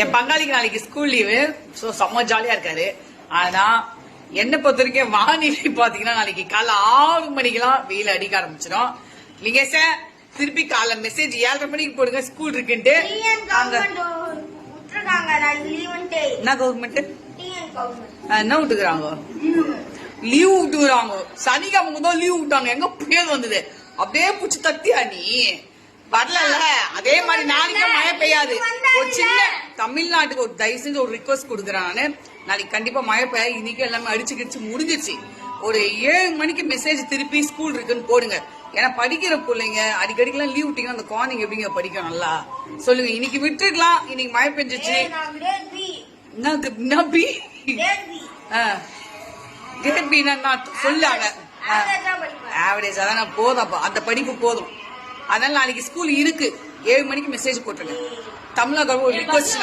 என் பங்காளிக்கு நாளைக்கு school leave. So செம்ம ஜாலியா இருக்காரு. ஆனா என்ன பொறுத்த வரைக்கும் வானிலை பாத்தீங்கன்னா நாளைக்கு காலை 6 மணிக்கெல்லாம் வெயில் அடிக்க ஆரம்பிச்சிடும். நீங்க திருப்பி காலை மெசேஜ் 7:30 மணிக்கு போடுங்க ஸ்கூல் இருக்குன்ட்டு. என்ன கவர்மெண்ட் என்ன விட்டுக்கிறாங்க? லீவ் விட்டுக்கிறாங்க. சனிக்கிழமை தான் லீவ் விட்டாங்க. எங்க புயல் வந்தது அப்படியே புடிச்சு தத்தியா நீ வரல. அதே மாதிரி நாளைக்கு மழை பெய்யாது. ஒரு சின்ன தமிழ்நாட்டுக்கு ஒரு தயவு செஞ்சு ஒரு ரிக்வஸ்ட் கொடுக்குறேன் நானு. நாளைக்கு கண்டிப்பா மழை பெய்ய. இன்னைக்கு எல்லாமே அடிச்சு கிடிச்சு முடிஞ்சிருச்சு. ஒரு 7 மணிக்கு மெசேஜ் திருப்பி ஸ்கூல் இருக்குன்னு போடுங்க. ஏன்னா படிக்கிற பிள்ளைங்க அடிக்கடிக்கெல்லாம் லீவ் விட்டீங்கன்னா அந்த குழந்தைங்க எப்படிங்க படிக்கும் நல்லா சொல்லுங்க. இன்னைக்கு விட்டுருக்கலாம். இன்னைக்கு மழை பெஞ்சிச்சு. கிரேட் பி சொல்லாங்க ஆவரேஜ் அதான் போதும். அந்த படிப்பு போதும். அதனால நாளைக்கு ஸ்கூல் இருக்கு. 7 மணிக்கு மெசேஜ் போட்டுருங்க. தமிழக ஒரு ரிக்வஸ்ட்